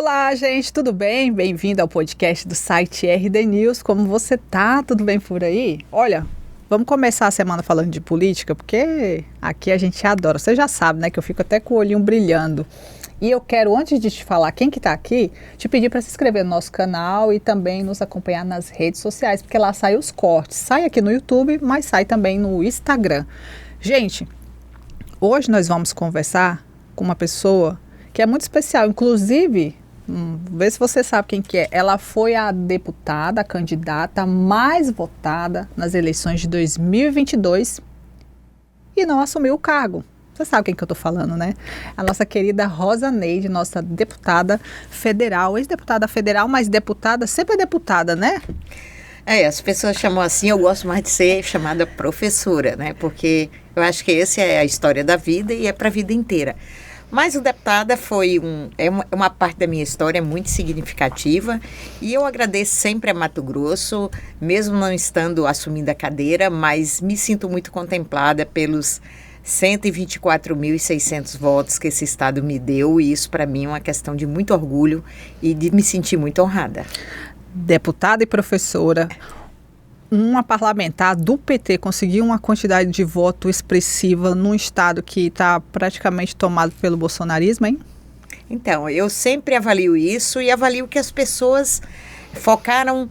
Olá, gente, tudo bem? Bem-vindo ao podcast do site RD News. Como você tá? Tudo bem por aí? Olha, vamos começar a semana falando de política, porque aqui a gente adora. Você já sabe, né, que eu fico até com o olhinho brilhando. E eu quero, antes de te falar quem que tá aqui, te pedir para se inscrever no nosso canal e também nos acompanhar nas redes sociais, porque lá sai os cortes. Sai aqui no YouTube, mas sai também no Instagram. Gente, hoje nós vamos conversar com uma pessoa que é muito especial, inclusive, vê se você sabe quem que é. Ela foi a deputada, a candidata mais votada nas eleições de 2022 e não assumiu o cargo. Você sabe quem que eu tô falando, né? A nossa querida Rosa Neide, nossa deputada federal, ex-deputada federal, mas deputada, sempre é deputada, né? As pessoas chamam assim, eu gosto mais de ser chamada professora, né? Porque eu acho que essa é a história da vida e é para a vida inteira. Mas o deputada foi uma parte da minha história muito significativa e eu agradeço sempre a Mato Grosso, mesmo não estando assumindo a cadeira, mas me sinto muito contemplada pelos 124.600 votos que esse estado me deu e isso para mim é uma questão de muito orgulho e de me sentir muito honrada. Deputada e professora, uma parlamentar do PT conseguiu uma quantidade de voto expressiva num estado que está praticamente tomado pelo bolsonarismo, hein? Então, eu sempre avalio isso e avalio que as pessoas focaram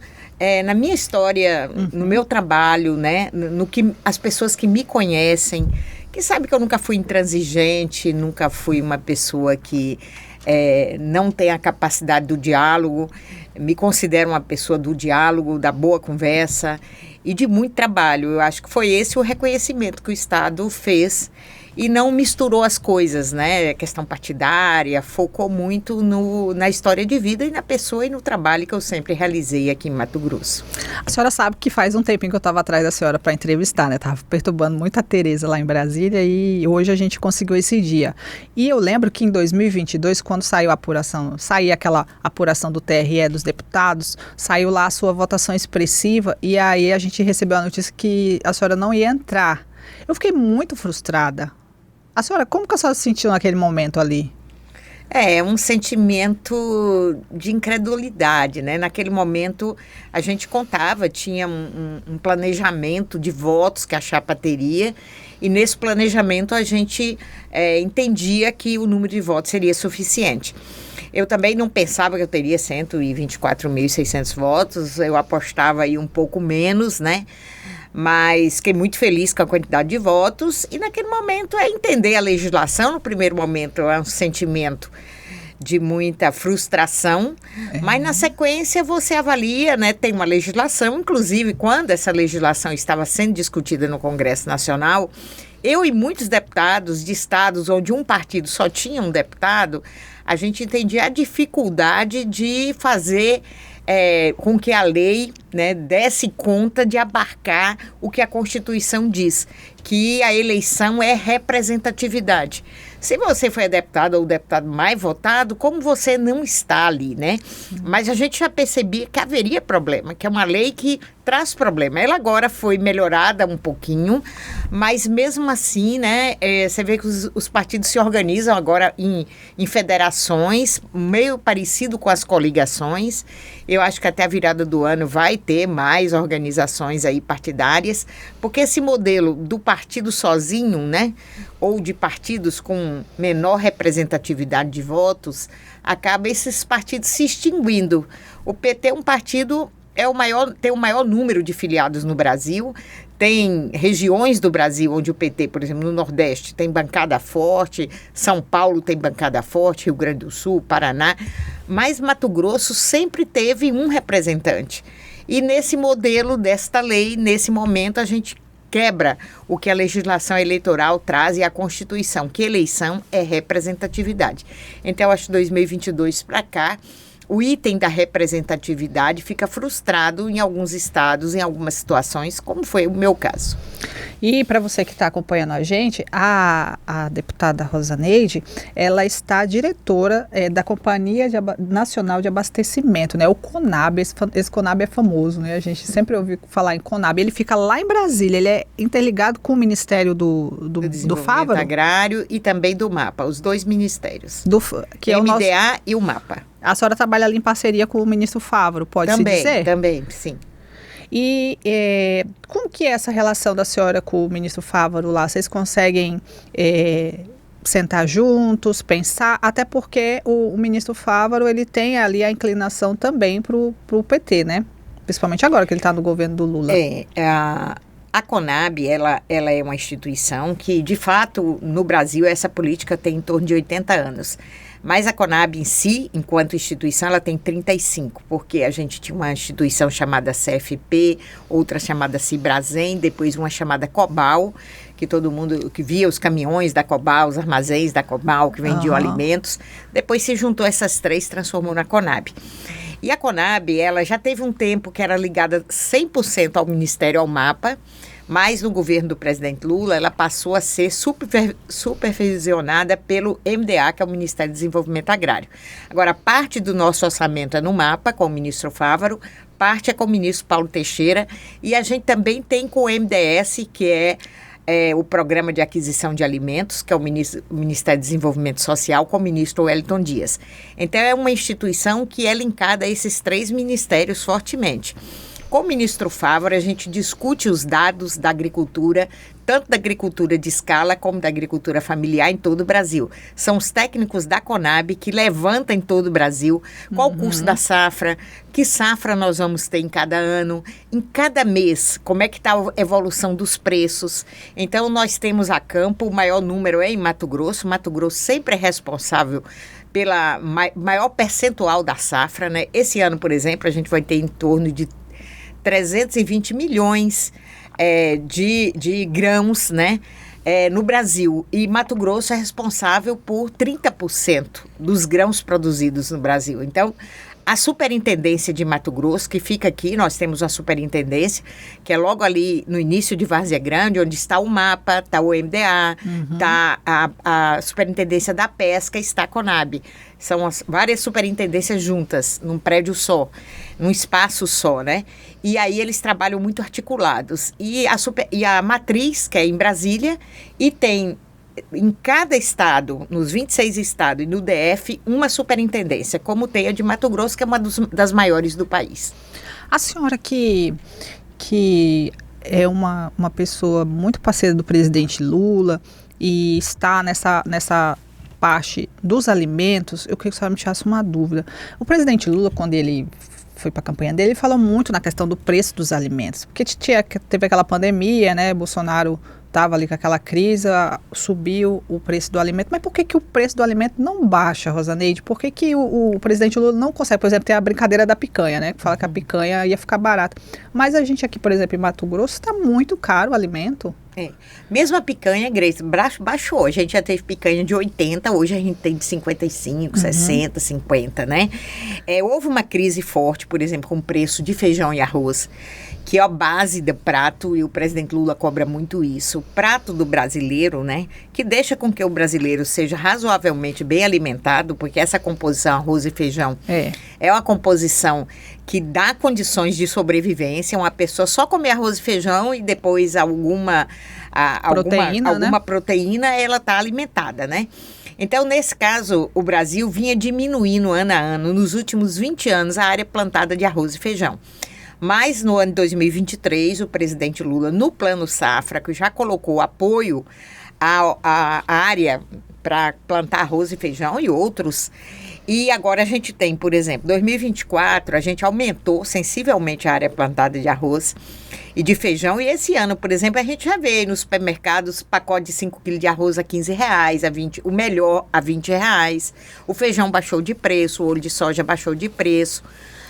na minha história, no meu trabalho, né? No que as pessoas que me conhecem, que sabem que eu nunca fui intransigente, nunca fui uma pessoa que não tem a capacidade do diálogo, me considero uma pessoa do diálogo, da boa conversa e de muito trabalho. Eu acho que foi esse o reconhecimento que o Estado fez e não misturou as coisas, né? A questão partidária, focou muito na história de vida e na pessoa e no trabalho que eu sempre realizei aqui em Mato Grosso. A senhora sabe que faz um tempinho que eu estava atrás da senhora para entrevistar, né? Estava perturbando muito a Tereza lá em Brasília e hoje a gente conseguiu esse dia. E eu lembro que em 2022, quando saiu a apuração, saía aquela apuração do TRE dos deputados, saiu lá a sua votação expressiva e aí a gente recebeu a notícia que a senhora não ia entrar. Eu fiquei muito frustrada. A senhora, como que a senhora se sentiu naquele momento ali? Um sentimento de incredulidade, né? Naquele momento a gente contava, tinha um planejamento de votos que a chapa teria e nesse planejamento a gente entendia que o número de votos seria suficiente. Eu também não pensava que eu teria 124.600 votos, eu apostava aí um pouco menos, né? Mas fiquei muito feliz com a quantidade de votos e naquele momento entender a legislação. No primeiro momento é um sentimento de muita frustração, mas na sequência você avalia, né? Tem uma legislação, inclusive quando essa legislação estava sendo discutida no Congresso Nacional, eu e muitos deputados de estados onde um partido só tinha um deputado, a gente entendia a dificuldade de fazer com que a lei, né, desse conta de abarcar o que a Constituição diz, que a eleição é representatividade. Se você foi a deputada ou o deputado mais votado, como você não está ali, né? Mas a gente já percebia que haveria problema, que é uma lei que traz problema. Ela agora foi melhorada um pouquinho, mas mesmo assim, né, você vê que os partidos se organizam agora em federações, meio parecido com as coligações. Eu acho que até a virada do ano vai ter mais organizações aí partidárias, porque esse modelo do partido sozinho, né, ou de partidos com menor representatividade de votos, acaba esses partidos se extinguindo. O PT é um partido, tem o maior número de filiados no Brasil, tem regiões do Brasil onde o PT, por exemplo, no Nordeste, tem bancada forte, São Paulo tem bancada forte, Rio Grande do Sul, Paraná, mas Mato Grosso sempre teve um representante. E nesse modelo desta lei, nesse momento, a gente quebra o que a legislação eleitoral traz e a Constituição, que eleição é representatividade. Então, eu acho que 2022 para cá, o item da representatividade fica frustrado em alguns estados, em algumas situações, como foi o meu caso. E para você que está acompanhando a gente, a deputada Rosa Neide, ela está diretora da Companhia Nacional de Abastecimento, né? O CONAB, esse CONAB é famoso, né? A gente sempre ouviu falar em CONAB. Ele fica lá em Brasília, ele é interligado com o Ministério do Desenvolvimento Fávaro? Agrário e também do MAPA, os dois ministérios. Que é o MDA nosso... e o MAPA. A senhora trabalha ali em parceria com o ministro Fávaro, pode-se dizer? Também, sim. E como que é essa relação da senhora com o ministro Fávaro lá? Vocês conseguem sentar juntos, pensar? Até porque o ministro Fávaro, ele tem ali a inclinação também para o PT, né? Principalmente agora que ele está no governo do Lula. A Conab, ela é uma instituição que, de fato, no Brasil, essa política tem em torno de 80 anos. Mas a Conab em si, enquanto instituição, ela tem 35, porque a gente tinha uma instituição chamada CFP, outra chamada Cibrazen, depois uma chamada Cobal, que todo mundo que via os caminhões da Cobal, os armazéns da Cobal, que vendiam alimentos. Depois se juntou essas três, transformou na Conab. E a Conab, ela já teve um tempo que era ligada 100% ao Ministério, ao MAPA, mas no governo do presidente Lula, ela passou a ser supervisionada pelo MDA, que é o Ministério do Desenvolvimento Agrário. Agora, parte do nosso orçamento é no MAPA, com o ministro Fávaro, parte é com o ministro Paulo Teixeira, e a gente também tem com o MDS, que é o Programa de Aquisição de Alimentos, que é o Ministério do Desenvolvimento Social, com o ministro Wellington Dias. Então, é uma instituição que é linkada a esses três ministérios fortemente. Com o ministro Fávaro, a gente discute os dados da agricultura, tanto da agricultura de escala como da agricultura familiar em todo o Brasil. São os técnicos da Conab que levantam em todo o Brasil qual o custo da safra, que safra nós vamos ter em cada ano, em cada mês, como é que está a evolução dos preços. Então, nós temos a campo, o maior número é em Mato Grosso. Mato Grosso sempre é responsável pela maior percentual da safra, né? Esse ano, por exemplo, a gente vai ter em torno de 320 milhões de grãos, né, no Brasil. E Mato Grosso é responsável por 30% dos grãos produzidos no Brasil. Então, a superintendência de Mato Grosso, que fica aqui, nós temos uma superintendência, que é logo ali no início de Várzea Grande, onde está o MAPA, está o MDA, está a superintendência da pesca, está a Conab. São várias superintendências juntas, num prédio só, num espaço só, né? E aí eles trabalham muito articulados. E a matriz, que é em Brasília, e tem em cada estado, nos 26 estados e no DF, uma superintendência, como tem a de Mato Grosso, que é uma das maiores do país. A senhora que é uma pessoa muito parceira do presidente Lula e está nessa parte dos alimentos, eu queria que a senhora me tirasse uma dúvida. O presidente Lula, quando ele foi para a campanha dele, ele falou muito na questão do preço dos alimentos, porque teve aquela pandemia, né, Bolsonaro estava ali com aquela crise, subiu o preço do alimento. Mas por que o preço do alimento não baixa, Rosaneide? Por que o presidente Lula não consegue, por exemplo, ter a brincadeira da picanha, né? Que fala que a picanha ia ficar barata. Mas a gente aqui, por exemplo, em Mato Grosso, está muito caro o alimento. Mesmo a picanha, Grace, baixou. A gente já teve picanha de 80, hoje a gente tem de 55, 60, 50, né? Houve uma crise forte, por exemplo, com o preço de feijão e arroz, que é a base do prato, e o presidente Lula cobra muito isso. O prato do brasileiro, né? Que deixa com que o brasileiro seja razoavelmente bem alimentado, porque essa composição arroz e feijão é uma composição que dá condições de sobrevivência. Uma pessoa só comer arroz e feijão e depois alguma proteína, ela está alimentada, né? Então, nesse caso, o Brasil vinha diminuindo ano a ano, nos últimos 20 anos, a área plantada de arroz e feijão. Mas no ano de 2023, o presidente Lula, no Plano Safra, que já colocou apoio à área para plantar arroz e feijão e outros. E agora a gente tem, por exemplo, 2024, a gente aumentou sensivelmente a área plantada de arroz e de feijão. E esse ano, por exemplo, a gente já vê nos supermercados pacote de 5 quilos de arroz a R$15, o melhor a R$20. O feijão baixou de preço, o óleo de soja baixou de preço.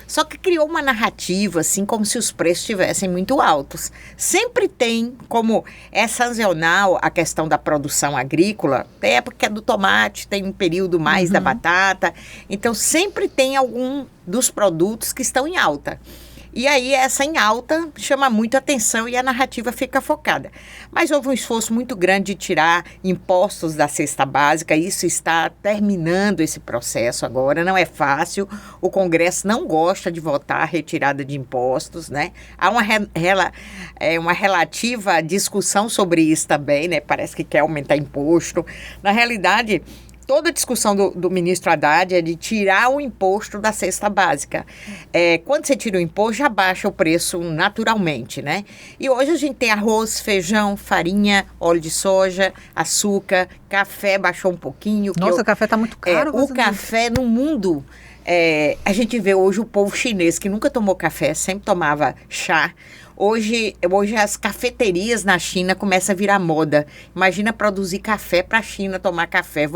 Só que criou uma narrativa, assim, como se os preços estivessem muito altos. Sempre tem, como é sazonal a questão da produção agrícola, tem época do tomate, tem um período mais da batata. Então, sempre tem algum dos produtos que estão em alta. E aí, essa em alta chama muito atenção e a narrativa fica focada. Mas houve um esforço muito grande de tirar impostos da cesta básica. Isso está terminando esse processo agora. Não é fácil. O Congresso não gosta de votar a retirada de impostos, né? Há uma relativa discussão sobre isso também, né? Parece que quer aumentar imposto. Na realidade, toda a discussão do ministro Haddad é de tirar o imposto da cesta básica. Quando você tira o imposto, já baixa o preço naturalmente, né? E hoje a gente tem arroz, feijão, farinha, óleo de soja, açúcar, café baixou um pouquinho. Nossa, o café está muito caro. O café no mundo... a gente vê hoje o povo chinês que nunca tomou café, sempre tomava chá. Hoje as cafeterias na China começam a virar moda. Imagina produzir café para a China, tomar café,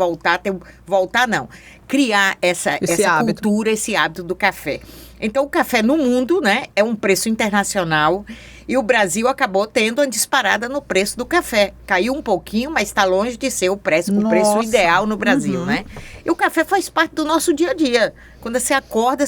criar essa cultura, esse hábito do café. Então, o café no mundo, né, é um preço internacional e o Brasil acabou tendo uma disparada no preço do café. Caiu um pouquinho, mas está longe de ser o preço ideal no Brasil, né? E o café faz parte do nosso dia a dia. Quando você acorda,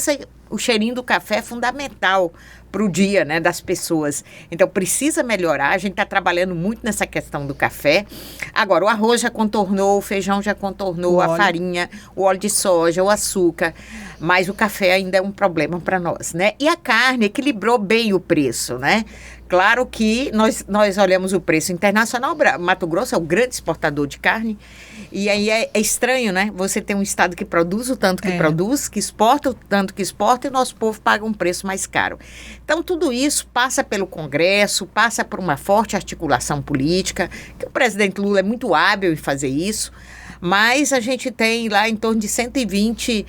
o cheirinho do café é fundamental para o dia, né, das pessoas. Então, precisa melhorar. A gente está trabalhando muito nessa questão do café. Agora, o arroz já contornou, o feijão já contornou, a farinha, o óleo de soja, o açúcar. Mas o café ainda é um problema para nós, né? E a carne equilibrou bem o preço, né? Claro que nós olhamos o preço internacional. Mato Grosso é o grande exportador de carne. E aí é estranho, né? Você tem um estado que produz o tanto que produz, que exporta o tanto que exporta, e o nosso povo paga um preço mais caro. Então, tudo isso passa pelo Congresso, passa por uma forte articulação política, que o presidente Lula é muito hábil em fazer isso. Mas a gente tem lá em torno de 120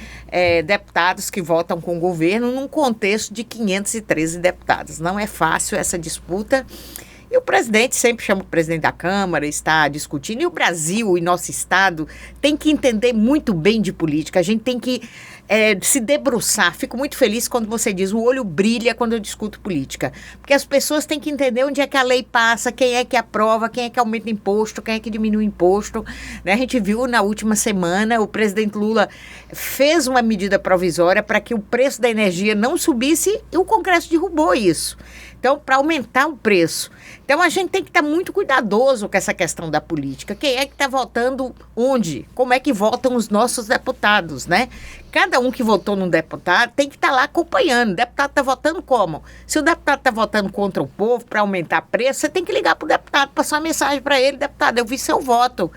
deputados que votam com o governo num contexto de 513 deputados. Não é fácil essa disputa. E o presidente sempre chama o presidente da Câmara, está discutindo. E o Brasil e nosso Estado tem que entender muito bem de política. A gente tem que se debruçar. Fico muito feliz quando você diz o olho brilha quando eu discuto política. Porque as pessoas têm que entender onde é que a lei passa, quem é que aprova, quem é que aumenta imposto, quem é que diminui imposto. Né? A gente viu na última semana o presidente Lula fez uma medida provisória para que o preço da energia não subisse e o Congresso derrubou isso. Então, para aumentar o preço. Então, a gente tem que estar muito cuidadoso com essa questão da política. Quem é que está votando onde? Como é que votam os nossos deputados, né? Cada um que votou num deputado tem que estar lá acompanhando. O deputado está votando como? Se o deputado está votando contra o povo para aumentar preço, você tem que ligar para o deputado, passar uma mensagem para ele: deputado, eu vi seu voto.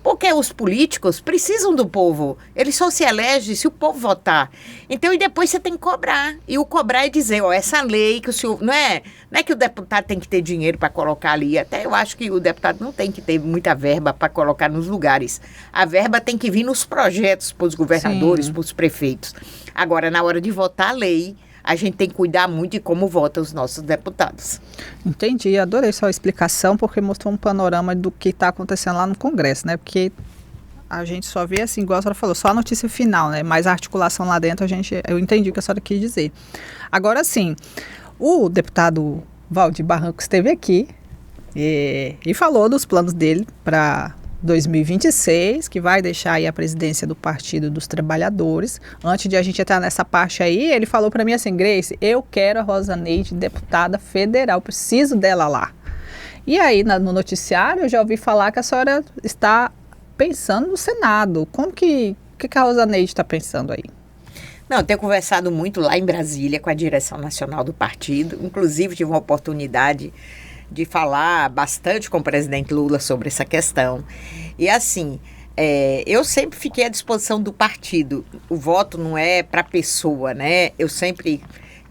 Porque os políticos precisam do povo. Eles só se elegem se o povo votar. Então, e depois você tem que cobrar. E o cobrar é dizer, essa lei que o senhor... Não é que o deputado tem que ter dinheiro para colocar ali. Até eu acho que o deputado não tem que ter muita verba para colocar nos lugares. A verba tem que vir nos projetos para os governadores, para os prefeitos. Agora, na hora de votar a lei, a gente tem que cuidar muito de como votam os nossos deputados. Entendi, adorei sua explicação, porque mostrou um panorama do que está acontecendo lá no Congresso, né? Porque a gente só vê assim, igual a senhora falou, só a notícia final, né? Mas a articulação lá dentro, eu entendi o que a senhora quis dizer. Agora sim, o deputado Valdir Barranco esteve aqui e falou dos planos dele para 2026, que vai deixar aí a presidência do Partido dos Trabalhadores. Antes de a gente entrar nessa parte aí, ele falou para mim assim: Grace, eu quero a Rosa Neide deputada federal, preciso dela lá. E aí, no noticiário, eu já ouvi falar que a senhora está pensando no Senado. Como que a Rosa Neide está pensando aí? Não, eu tenho conversado muito lá em Brasília com a direção nacional do partido. Inclusive, tive uma oportunidade de falar bastante com o presidente Lula sobre essa questão. E assim, eu sempre fiquei à disposição do partido. O voto não é para a pessoa, né? Eu sempre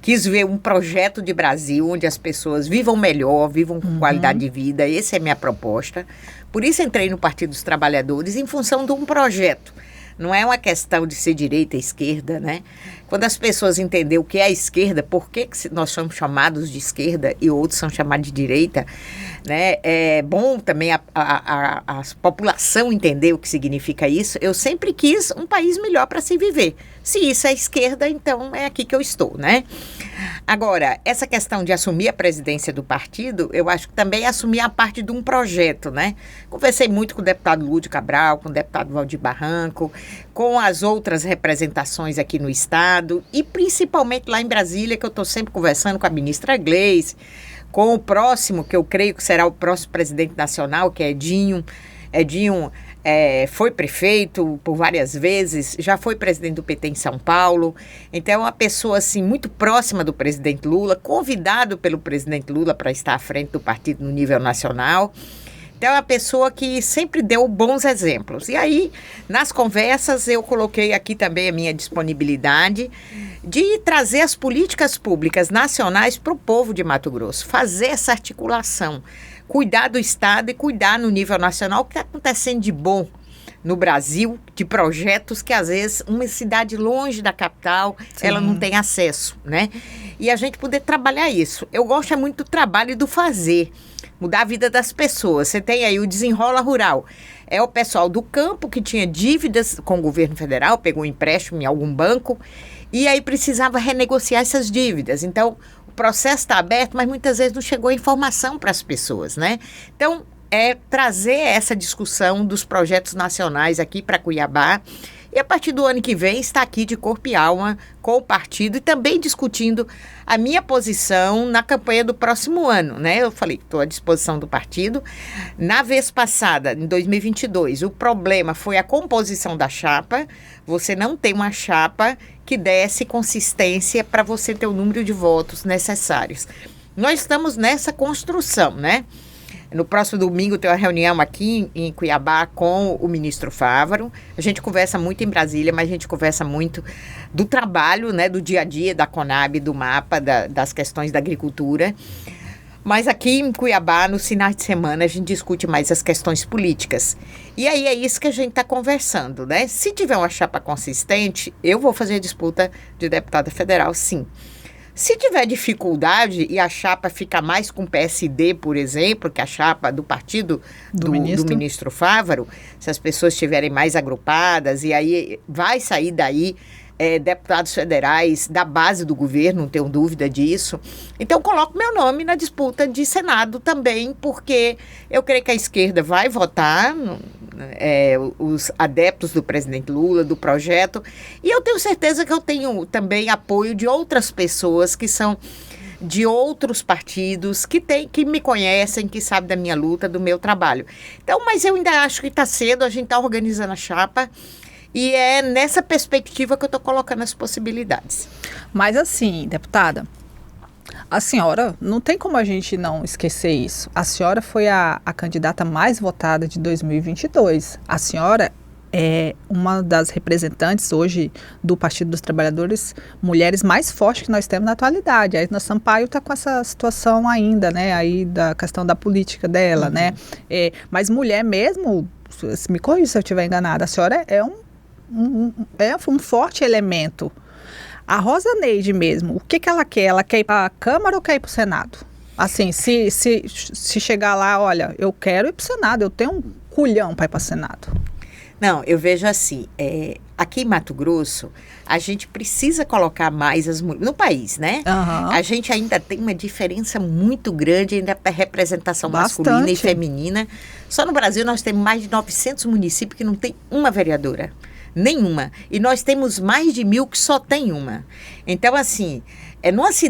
quis ver um projeto de Brasil onde as pessoas vivam melhor, vivam com qualidade de vida. Essa é a minha proposta. Por isso entrei no Partido dos Trabalhadores em função de um projeto. Não é uma questão de ser direita e esquerda, né? Quando as pessoas entenderem o que é a esquerda, por que nós somos chamados de esquerda e outros são chamados de direita, né? É bom também a população entender o que significa isso. Eu sempre quis um país melhor para se viver. Se isso é esquerda, então é aqui que eu estou, né? Agora, essa questão de assumir a presidência do partido, eu acho que também é assumir a parte de um projeto, né? Conversei muito com o deputado Lúdio Cabral, com o deputado Valdir Barranco, com as outras representações aqui no Estado e principalmente lá em Brasília, que eu estou sempre conversando com a ministra Gleice, com o próximo, que eu creio que será o próximo presidente nacional, que é Edinho. Edinho foi prefeito por várias vezes, já foi presidente do PT em São Paulo, então é uma pessoa assim, muito próxima do presidente Lula, convidado pelo presidente Lula para estar à frente do partido no nível nacional. Então, é uma pessoa que sempre deu bons exemplos. E aí, nas conversas, eu coloquei aqui também a minha disponibilidade de trazer as políticas públicas nacionais para o povo de Mato Grosso, fazer essa articulação, cuidar do Estado e cuidar no nível nacional o que está acontecendo de bom no Brasil, de projetos que às vezes uma cidade longe da capital, sim, ela não tem acesso, né? E a gente poder trabalhar isso. Eu gosto muito do trabalho e do fazer, mudar a vida das pessoas. Você tem aí o Desenrola Rural. É o pessoal do campo que tinha dívidas com o governo federal, pegou um empréstimo em algum banco e aí precisava renegociar essas dívidas. Então, o processo está aberto, mas muitas vezes não chegou a informação para as pessoas, né? Então, é trazer essa discussão dos projetos nacionais aqui para Cuiabá e a partir do ano que vem estar aqui de corpo e alma com o partido e também discutindo a minha posição na campanha do próximo ano, né? Eu falei que estou à disposição do partido. Na vez passada, em 2022, o problema foi a composição da chapa. Você não tem uma chapa que desse consistência para você ter o número de votos necessários. Nós estamos nessa construção, né? No próximo domingo tem uma reunião aqui em Cuiabá com o ministro Fávaro. A gente conversa muito em Brasília, mas a gente conversa muito do trabalho, né, do dia a dia da Conab, do mapa, das questões da agricultura. Mas aqui em Cuiabá, nos finais de semana, a gente discute mais as questões políticas. E aí é isso que a gente está conversando, né? Se tiver uma chapa consistente, eu vou fazer a disputa de deputada federal, sim. Se tiver dificuldade e a chapa fica mais com o PSD, por exemplo, que a chapa do partido do ministro Fávaro, se as pessoas estiverem mais agrupadas, e aí vai sair daí deputados federais da base do governo, não tenho dúvida disso. Então, coloco meu nome na disputa de Senado também, porque eu creio que a esquerda vai votar, os adeptos do presidente Lula, do projeto, e eu tenho certeza que eu tenho também apoio de outras pessoas que são de outros partidos, que me conhecem, que sabem da minha luta, do meu trabalho. Então, mas eu ainda acho que está cedo, a gente está organizando a chapa, e é nessa perspectiva que eu estou colocando as possibilidades. Mas assim, deputada, a senhora, não tem como a gente não esquecer isso. A senhora foi a candidata mais votada de 2022. A senhora é uma das representantes hoje do Partido dos Trabalhadores, mulheres mais fortes que nós temos na atualidade. A Edna Sampaio está com essa situação ainda, né? Aí da questão da política dela, né? Mas mulher mesmo, me corrija se eu estiver enganada, a senhora é um forte elemento. A Rosa Neide mesmo, o que ela quer? Ela quer ir para a Câmara ou quer ir para o Senado? Assim, se chegar lá, olha, eu quero ir para o Senado, eu tenho um culhão para ir para o Senado. Não, eu vejo assim, aqui em Mato Grosso, a gente precisa colocar mais as mulheres, no país, né? Uhum. A gente ainda tem uma diferença muito grande ainda para representação masculina e feminina. Só no Brasil nós temos mais de 900 municípios que não tem uma vereadora. Nenhuma. E nós temos mais de 1.000 que só tem uma. Então, assim,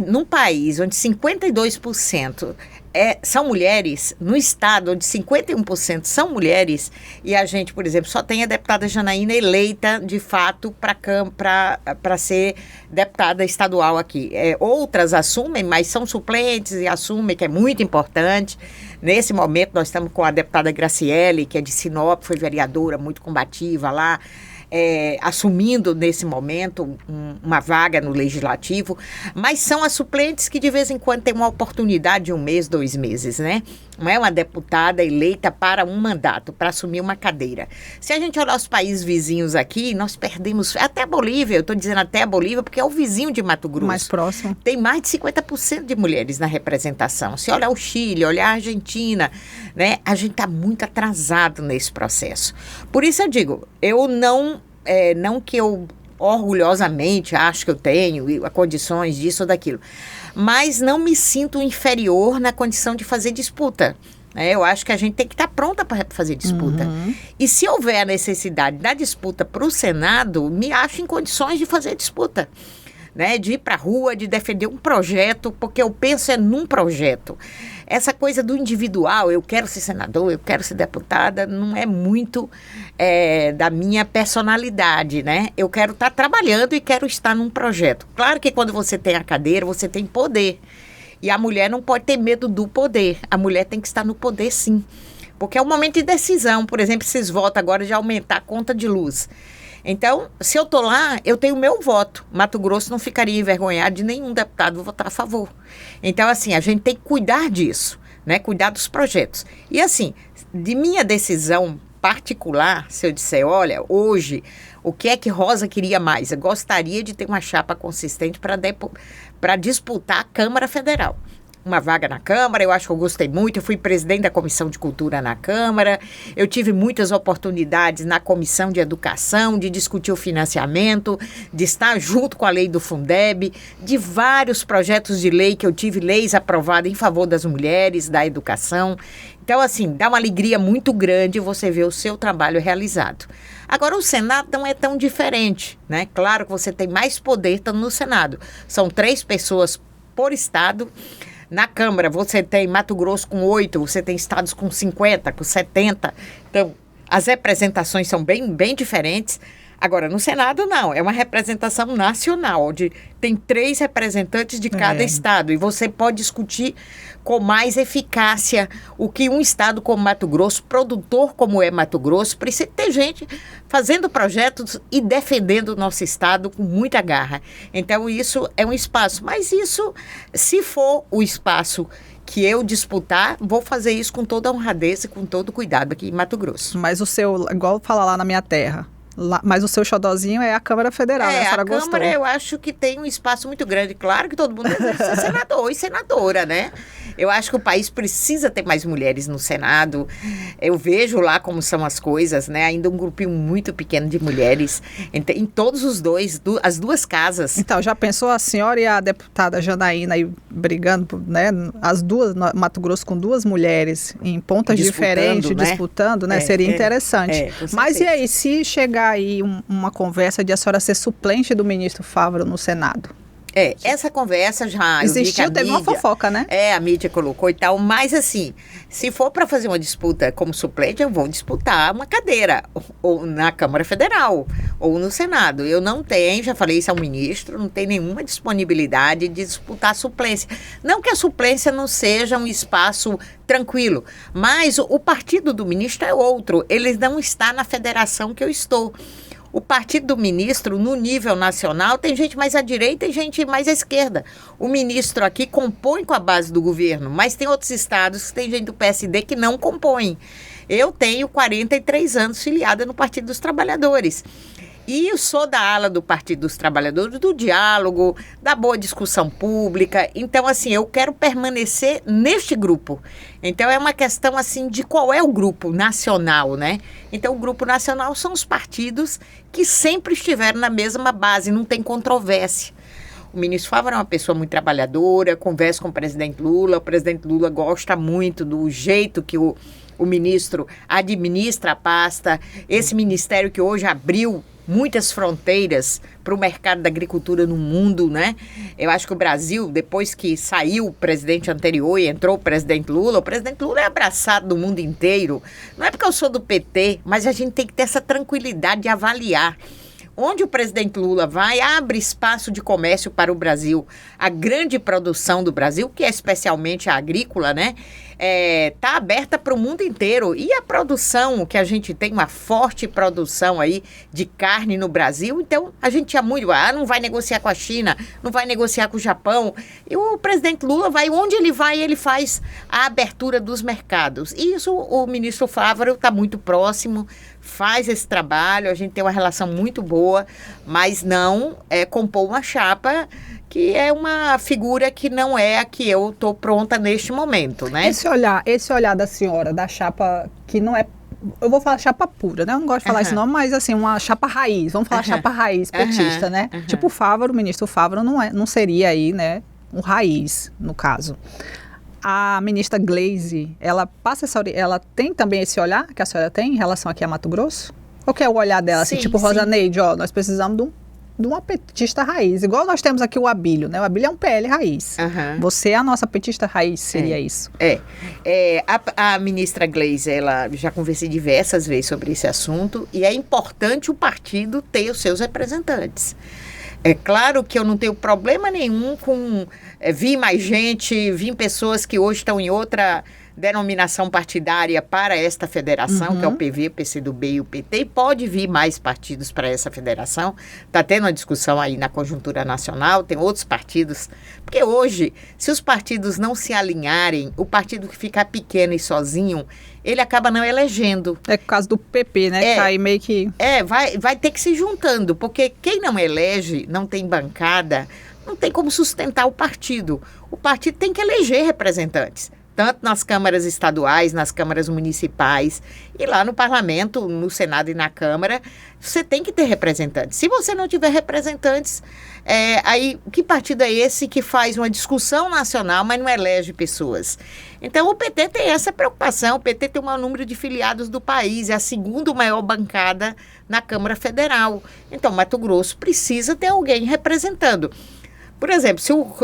num país onde 52% são mulheres, no estado onde 51% são mulheres, e a gente, por exemplo, só tem a deputada Janaína eleita, de fato, para ser deputada estadual aqui. Outras assumem, mas são suplentes e assumem, que é muito importante. Nesse momento, nós estamos com a deputada Graciele, que é de Sinop, foi vereadora, muito combativa lá, assumindo nesse momento uma vaga no Legislativo, mas são as suplentes que de vez em quando têm uma oportunidade de 1 mês, 2 meses, né? Não é uma deputada eleita para um mandato, para assumir uma cadeira. Se a gente olhar os países vizinhos aqui, nós perdemos, até a Bolívia, eu estou dizendo até a Bolívia, porque é o vizinho de Mato Grosso. Mais próximo. Tem mais de 50% de mulheres na representação. Se olhar o Chile, olhar a Argentina, né? A gente está muito atrasado nesse processo. Por isso eu digo, eu não que eu orgulhosamente acho que eu tenho condições disso ou daquilo, mas não me sinto inferior na condição de fazer disputa. Eu acho que a gente tem que estar pronta para fazer disputa. Uhum. E se houver a necessidade da disputa para o Senado, me acho em condições de fazer disputa. Né, de ir para a rua, de defender um projeto, porque eu penso num projeto. Essa coisa do individual, eu quero ser senador, eu quero ser deputada, não é muito da minha personalidade, né? Eu quero estar trabalhando e quero estar num projeto. Claro que quando você tem a cadeira, você tem poder. E a mulher não pode ter medo do poder. A mulher tem que estar no poder, sim. Porque é um momento de decisão. Por exemplo, esses votos agora de aumentar a conta de luz. Então, se eu estou lá, eu tenho o meu voto. Mato Grosso não ficaria envergonhado de nenhum deputado votar a favor. Então, assim, a gente tem que cuidar disso, né? Cuidar dos projetos. E, assim, de minha decisão particular, se eu disser, olha, hoje, o que é que Rosa queria mais? Eu gostaria de ter uma chapa consistente para disputar a Câmara Federal. Uma vaga na Câmara, eu acho que eu gostei muito, eu fui presidente da Comissão de Cultura na Câmara, eu tive muitas oportunidades na Comissão de Educação, de discutir o financiamento, de estar junto com a lei do Fundeb, de vários projetos de lei que eu tive, leis aprovadas em favor das mulheres, da educação. Então, assim, dá uma alegria muito grande você ver o seu trabalho realizado. Agora, o Senado não é tão diferente, né? Claro que você tem mais poder estando no Senado. São 3 pessoas por estado. Na Câmara, você tem Mato Grosso com 8, você tem estados com 50, com 70. Então, as representações são bem diferentes. Agora, no Senado, não. É uma representação nacional, onde tem 3 representantes de cada estado. E você pode discutir com mais eficácia o que um estado como Mato Grosso, produtor como é Mato Grosso, precisa ter gente fazendo projetos e defendendo o nosso estado com muita garra. Então, isso é um espaço. Mas isso, se for o espaço que eu disputar, vou fazer isso com toda a honradez e com todo o cuidado aqui em Mato Grosso. Mas o seu, igual fala lá na minha terra, mas o seu xodozinho é a Câmara Federal, né? A senhora gostou? Câmara eu acho que tem um espaço muito grande. Claro que todo mundo deve ser senador e senadora, né? Eu acho que o país precisa ter mais mulheres no Senado. Eu vejo lá como são as coisas, né? Ainda um grupinho muito pequeno de mulheres em todos as 2 casas. Então, já pensou a senhora e a deputada Janaína aí brigando, né? As 2, Mato Grosso com 2 mulheres em pontas diferentes, né? Disputando, né? Seria interessante. Mas e aí, se chegar aí uma conversa de a senhora ser suplente do ministro Fávaro no Senado? Essa conversa já... Existiu, teve uma fofoca, né? A mídia colocou e tal, mas assim, se for para fazer uma disputa como suplente, eu vou disputar uma cadeira, ou na Câmara Federal, ou no Senado. Eu não tenho, já falei isso ao ministro, não tenho nenhuma disponibilidade de disputar a suplência. Não que a suplência não seja um espaço tranquilo, mas o partido do ministro é outro, ele não está na federação que eu estou. O partido do ministro, no nível nacional, tem gente mais à direita e gente mais à esquerda. O ministro aqui compõe com a base do governo, mas tem outros estados que tem gente do PSD que não compõe. Eu tenho 43 anos filiada no Partido dos Trabalhadores. E eu sou da ala do Partido dos Trabalhadores, do diálogo, da boa discussão pública. Então, assim, eu quero permanecer neste grupo. Então, é uma questão, assim, de qual é o grupo nacional, né? Então, o grupo nacional são os partidos que sempre estiveram na mesma base, não tem controvérsia. O ministro Fávaro é uma pessoa muito trabalhadora, conversa com o presidente Lula gosta muito do jeito que o ministro administra a pasta. Esse ministério que hoje abriu muitas fronteiras para o mercado da agricultura no mundo, né? Eu acho que o Brasil, depois que saiu o presidente anterior e entrou o presidente Lula é abraçado do mundo inteiro. Não é porque eu sou do PT, mas a gente tem que ter essa tranquilidade de avaliar. Onde o presidente Lula vai, abre espaço de comércio para o Brasil. A grande produção do Brasil, que é especialmente a agrícola, né? Está aberta para o mundo inteiro. E a produção, que a gente tem uma forte produção aí de carne no Brasil, então a gente tinha muito, não vai negociar com a China, não vai negociar com o Japão. E o presidente Lula vai, onde ele vai, ele faz a abertura dos mercados. E isso o ministro Fávaro está muito próximo, faz esse trabalho, a gente tem uma relação muito boa, mas não compor uma chapa que é uma figura que não é a que eu estou pronta neste momento, né? Esse olhar da senhora, da chapa que não é, eu vou falar chapa pura, né? Eu não gosto de falar esse nome, mas assim, uma chapa raiz, vamos falar chapa raiz petista, né? Tipo o Fávaro, o ministro Fávaro não seria aí, né, um raiz, no caso. A ministra Gleisi, ela tem também esse olhar que a senhora tem em relação aqui a Mato Grosso? Ou que é o olhar dela, assim, tipo Rosa Neide, nós precisamos de uma petista raiz, igual nós temos aqui o Abílio, né? O Abílio é um PL raiz. Você é a nossa petista raiz, seria isso? A ministra Gleisi, ela já conversei diversas vezes sobre esse assunto e é importante o partido ter os seus representantes. É claro que eu não tenho problema nenhum com vir mais gente, vir pessoas que hoje estão em outra denominação partidária para esta federação, que é o PV, PCdoB e o PT, e pode vir mais partidos para essa federação. Está tendo uma discussão aí na conjuntura nacional, tem outros partidos, porque hoje, se os partidos não se alinharem, o partido que ficar pequeno e sozinho, ele acaba não elegendo. É o caso do PP, né? Que tá aí meio que... vai ter que se juntando, porque quem não elege, não tem bancada, não tem como sustentar o partido. O partido tem que eleger representantes, tanto nas câmaras estaduais, nas câmaras municipais e lá no parlamento, no Senado e na Câmara, você tem que ter representantes. Se você não tiver representantes, aí que partido é esse que faz uma discussão nacional, mas não elege pessoas? Então o PT tem essa preocupação, o PT tem o maior número de filiados do país, é a segunda maior bancada na Câmara Federal. Então Mato Grosso precisa ter alguém representando. Por exemplo,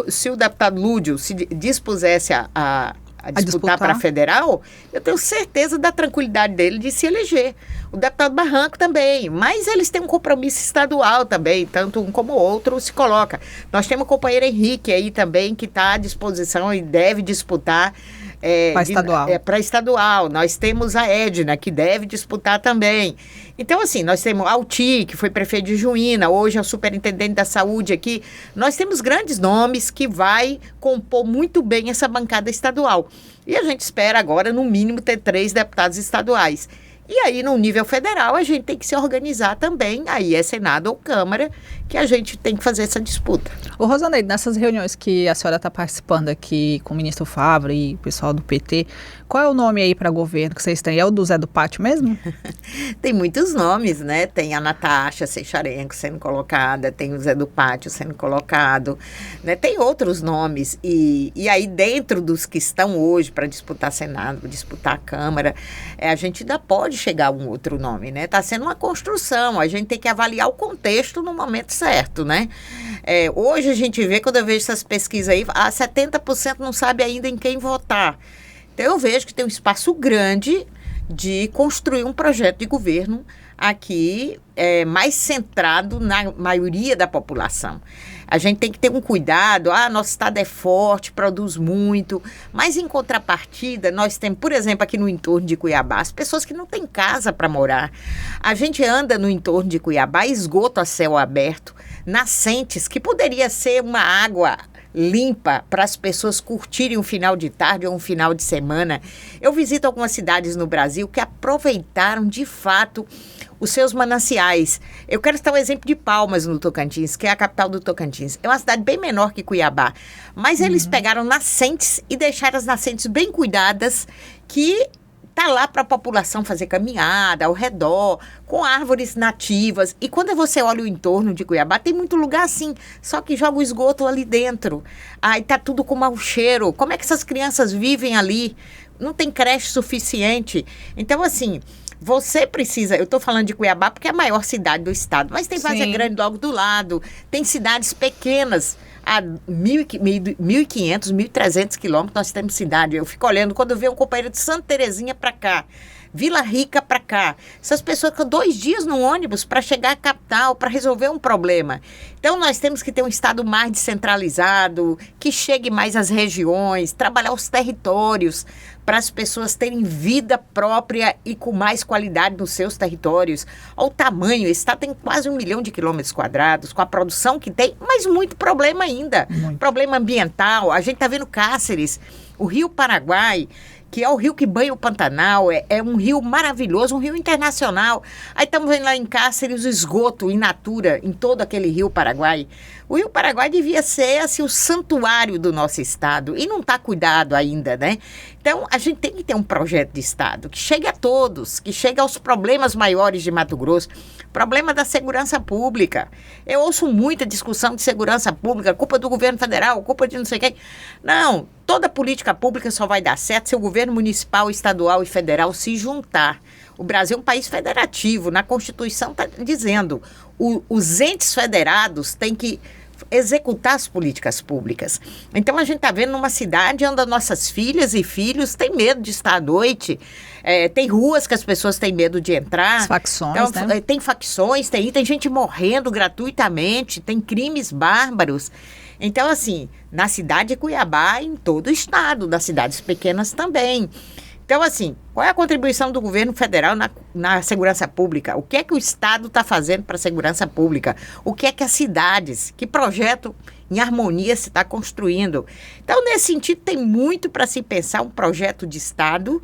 se o deputado Lúdio se dispusesse a disputar para a federal, eu tenho certeza da tranquilidade dele de se eleger. O deputado Barranco também, mas eles têm um compromisso estadual também, tanto um como o outro se coloca. Nós temos o companheiro Henrique aí também, que está à disposição e deve disputar para estadual. Nós temos a Edna, que deve disputar também. Então, assim, nós temos Alti, que foi prefeito de Juína, hoje é o superintendente da saúde aqui. Nós temos grandes nomes que vai compor muito bem essa bancada estadual. E a gente espera agora, no mínimo, ter 3 deputados estaduais. E aí, no nível federal, a gente tem que se organizar também, aí é Senado ou Câmara, que a gente tem que fazer essa disputa. Ô, Rosaneide, nessas reuniões que a senhora está participando aqui com o ministro Favre e o pessoal do PT, qual é o nome aí para governo que vocês têm? É o do Zé do Pátio mesmo? Tem muitos nomes, né? Tem a Natasha Secharenko sendo colocada, tem o Zé do Pátio sendo colocado, né? Tem outros nomes. E aí, dentro dos que estão hoje para disputar Senado, disputar a Câmara, a gente ainda pode chegar a um outro nome, né? Está sendo uma construção, a gente tem que avaliar o contexto no momento certo, né? Hoje a gente vê, quando eu vejo essas pesquisas aí, 70% não sabe ainda em quem votar. Então eu vejo que tem um espaço grande de construir um projeto de governo aqui mais centrado na maioria da população. A gente tem que ter um cuidado, nosso estado é forte, produz muito, mas em contrapartida nós temos, por exemplo, aqui no entorno de Cuiabá, as pessoas que não têm casa para morar. A gente anda no entorno de Cuiabá, esgoto a céu aberto, nascentes, que poderia ser uma água limpa para as pessoas curtirem um final de tarde ou um final de semana. Eu visito algumas cidades no Brasil que aproveitaram de fato os seus mananciais. Eu quero citar o exemplo de Palmas, no Tocantins, que é a capital do Tocantins. É uma cidade bem menor que Cuiabá, mas eles pegaram nascentes e deixaram as nascentes bem cuidadas, que está lá para a população fazer caminhada ao redor, com árvores nativas. E quando você olha o entorno de Cuiabá, tem muito lugar assim, só que joga o esgoto ali dentro. Aí tá tudo com mau cheiro. Como é que essas crianças vivem ali? Não tem creche suficiente. Então, assim, você precisa... Eu estou falando de Cuiabá porque é a maior cidade do estado, mas tem Várzea Grande logo do lado, tem cidades pequenas. A 1.500, 1.300 quilômetros nós temos cidade. Eu fico olhando, quando eu vejo um companheiro de Santa Terezinha para cá, Vila Rica para cá, essas pessoas ficam 2 dias no ônibus para chegar à capital, para resolver um problema. Então nós temos que ter um estado mais descentralizado, que chegue mais às regiões, trabalhar os territórios, para as pessoas terem vida própria e com mais qualidade nos seus territórios. Olha o tamanho, esse estado tem quase 1 milhão de quilômetros quadrados, com a produção que tem, mas muito problema ainda. Problema ambiental, a gente está vendo Cáceres, o Rio Paraguai, que é o rio que banha o Pantanal, é um rio maravilhoso, um rio internacional. Aí estamos vendo lá em Cáceres o esgoto in natura em todo aquele rio Paraguai. O rio Paraguai devia ser assim, o santuário do nosso estado e não está cuidado ainda, né? Então, a gente tem que ter um projeto de estado que chegue a todos, que chegue aos problemas maiores de Mato Grosso. Problema da segurança pública. Eu ouço muita discussão de segurança pública, culpa do governo federal, culpa de não sei quem. Não, toda política pública só vai dar certo se o governo municipal, estadual e federal se juntar. O Brasil é um país federativo, na Constituição está dizendo, os entes federados têm que executar as políticas públicas. Então, a gente está vendo numa cidade onde as nossas filhas e filhos têm medo de estar à noite, tem ruas que as pessoas têm medo de entrar. As facções, então, né? Tem facções, tem gente morrendo gratuitamente, tem crimes bárbaros. Então, assim, na cidade de Cuiabá, em todo o estado, das cidades pequenas também. Então, assim, qual é a contribuição do governo federal na segurança pública? O que é que o Estado está fazendo para a segurança pública? O que é que as cidades, que projeto em harmonia se está construindo? Então, nesse sentido, tem muito para se pensar um projeto de Estado.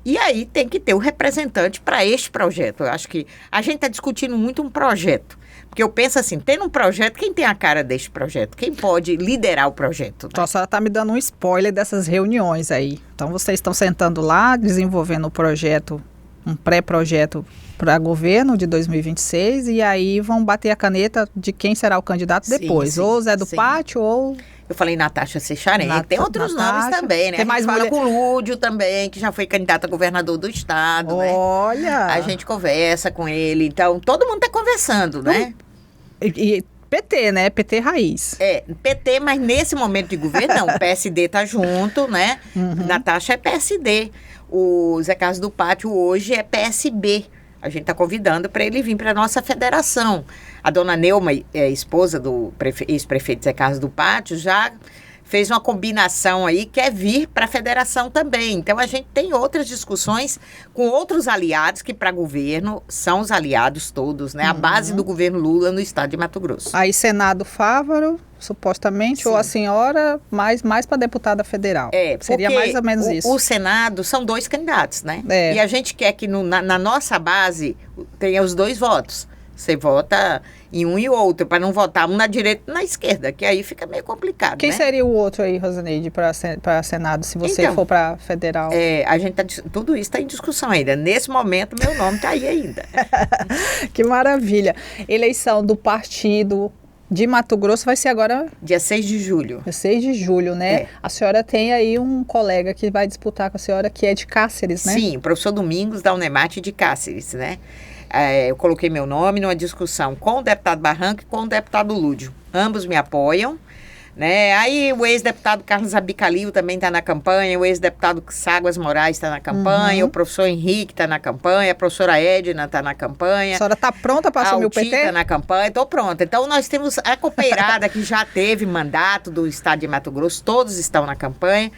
E aí tem que ter o representante para este projeto. Eu acho que a gente está discutindo muito um projeto. Porque eu penso assim, tendo um projeto, quem tem a cara deste projeto? Quem pode liderar o projeto? Né? Então, a senhora está me dando um spoiler dessas reuniões aí. Então, vocês estão sentando lá, desenvolvendo o projeto, um pré-projeto para governo de 2026, e aí vão bater a caneta de quem será o candidato depois. Sim, ou Zé do Pátio, ou... Eu falei Natasha Seixarém, tem outros nomes também, né? Tem mais fala com o Lúdio também, que já foi candidato a governador do estado, né? Olha! A gente conversa com ele, então todo mundo está conversando, né? E PT, né? PT raiz. PT, mas nesse momento de governo, não. O PSD tá junto, né? Natasha é PSD. O Zé Carlos do Pátio hoje é PSB. A gente está convidando para ele vir para a nossa federação. A dona Neuma, esposa do ex-prefeito Zé Carlos do Pátio, já fez uma combinação aí, quer vir para a federação também. Então, a gente tem outras discussões com outros aliados, que para governo são os aliados todos, né? A base do governo Lula no estado de Mato Grosso. Aí, Senado Fávaro, supostamente, Sim. Ou a senhora, mais para deputada federal. Seria mais ou menos isso. O Senado são 2 candidatos, né? E a gente quer que na nossa base tenha os 2 votos. Você vota em um e outro, para não votar um na direita e na esquerda, que aí fica meio complicado, Quem né? seria o outro aí, Rosaneide, para Senado, se você for para federal? A gente tudo isso está em discussão ainda. Nesse momento, meu nome está aí ainda. Que maravilha. Eleição do partido de Mato Grosso vai ser agora... Dia 6 de julho. Dia 6 de julho, né? A senhora tem aí um colega que vai disputar com a senhora, que é de Cáceres, né? Sim, o professor Domingos da Unemate de Cáceres, né? Eu coloquei meu nome numa discussão com o deputado Barranco e com o deputado Lúdio. Ambos me apoiam, né? Aí o ex-deputado Carlos Abicalil também está na campanha, o ex-deputado Ságuas Moraes está na campanha, o professor Henrique está na campanha, a professora Edna está na campanha. A senhora está pronta para assumir o PT? Está na campanha, estou pronta. Então nós temos a copeirada que já teve mandato do estado de Mato Grosso, todos estão na campanha.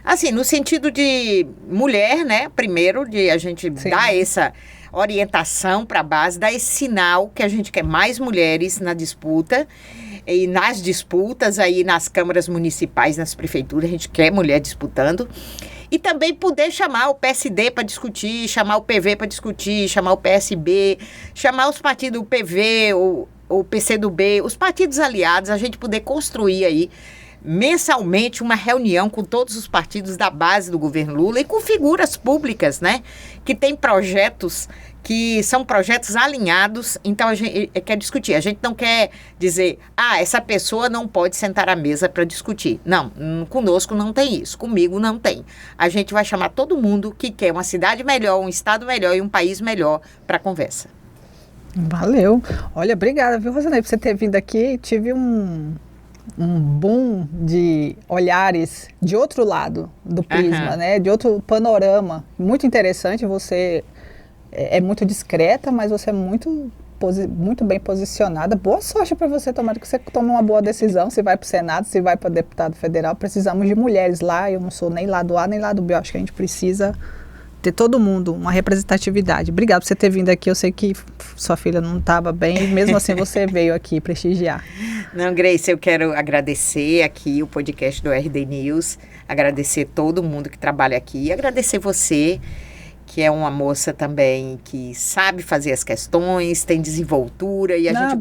Assim, no sentido de mulher, né? Primeiro, de a gente dar essa orientação para a base, dar esse sinal que a gente quer mais mulheres na disputa, e nas disputas aí nas câmaras municipais, nas prefeituras, a gente quer mulher disputando, e também poder chamar o PSD para discutir, chamar o PV para discutir, chamar o PSB, chamar os partidos, o PV, o PCdoB, os partidos aliados, a gente poder construir aí mensalmente uma reunião com todos os partidos da base do governo Lula e com figuras públicas, né? Que tem projetos que são projetos alinhados, então a gente quer discutir. A gente não quer dizer, essa pessoa não pode sentar à mesa para discutir. Não, conosco não tem isso, comigo não tem. A gente vai chamar todo mundo que quer uma cidade melhor, um estado melhor e um país melhor para a conversa. Valeu. Olha, obrigada, viu, Rosaneide, por você ter vindo aqui. Tive um boom de olhares de outro lado do prisma, né? De outro panorama. Muito interessante. Você é muito discreta, mas você é muito bem posicionada. Boa sorte para você. Tomara que você tome uma boa decisão. Se vai para o Senado, se vai para deputado federal. Precisamos de mulheres lá. Eu não sou nem lado A, nem lado B. Eu acho que a gente precisa ter todo mundo, uma representatividade. Obrigada por você ter vindo aqui. Eu sei que sua filha não estava bem, e mesmo assim você veio aqui prestigiar. Não, Grace, eu quero agradecer aqui o podcast do RD News, agradecer todo mundo que trabalha aqui, e agradecer você, que é uma moça também que sabe fazer as questões, tem desenvoltura, e a gente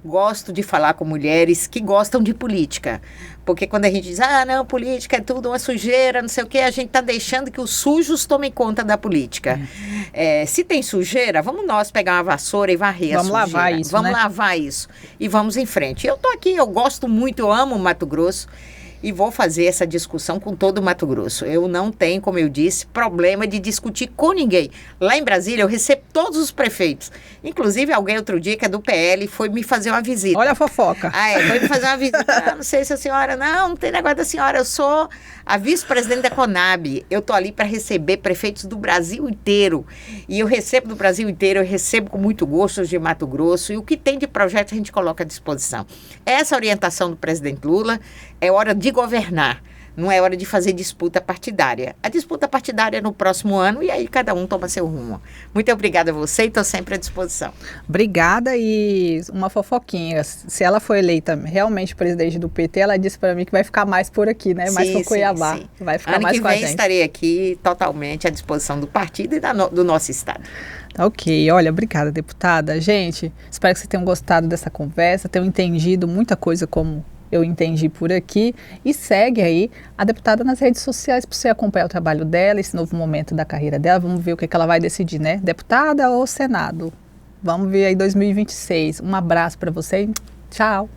gosta de falar com mulheres que gostam de política. Porque quando a gente diz, não, política é tudo uma sujeira, não sei o quê, a gente está deixando que os sujos tomem conta da política. Se tem sujeira, vamos nós pegar uma vassoura e varrer a sujeira. Vamos lavar isso, Vamos lavar isso e vamos em frente. Eu estou aqui, eu gosto muito, eu amo o Mato Grosso, e vou fazer essa discussão com todo o Mato Grosso. Eu não tenho, como eu disse, problema de discutir com ninguém. Lá em Brasília, eu recebo todos os prefeitos. Inclusive, alguém outro dia, que é do PL, foi me fazer uma visita. Olha a fofoca. Foi me fazer uma visita. Não sei se a senhora... Não tem negócio da senhora. Eu sou a vice-presidente da Conab. Eu estou ali para receber prefeitos do Brasil inteiro. E eu recebo do Brasil inteiro, eu recebo com muito gosto os de Mato Grosso. E o que tem de projeto a gente coloca à disposição. Essa orientação do presidente Lula é hora de governar. Não é hora de fazer disputa partidária. A disputa partidária é no próximo ano e aí cada um toma seu rumo. Muito obrigada a você e estou sempre à disposição. Obrigada, e uma fofoquinha. Se ela for eleita realmente presidente do PT, ela disse para mim que vai ficar mais por aqui, né? Mais por Cuiabá. Sim. Vai ficar mais com a gente. Ano que vem estarei aqui totalmente à disposição do partido e do nosso estado. Ok, olha, obrigada, deputada. Gente, espero que vocês tenham gostado dessa conversa, tenham entendido muita coisa como eu entendi por aqui, e segue aí a deputada nas redes sociais para você acompanhar o trabalho dela, esse novo momento da carreira dela. Vamos ver o que ela vai decidir, né? Deputada ou Senado? Vamos ver aí 2026. Um abraço para você e tchau!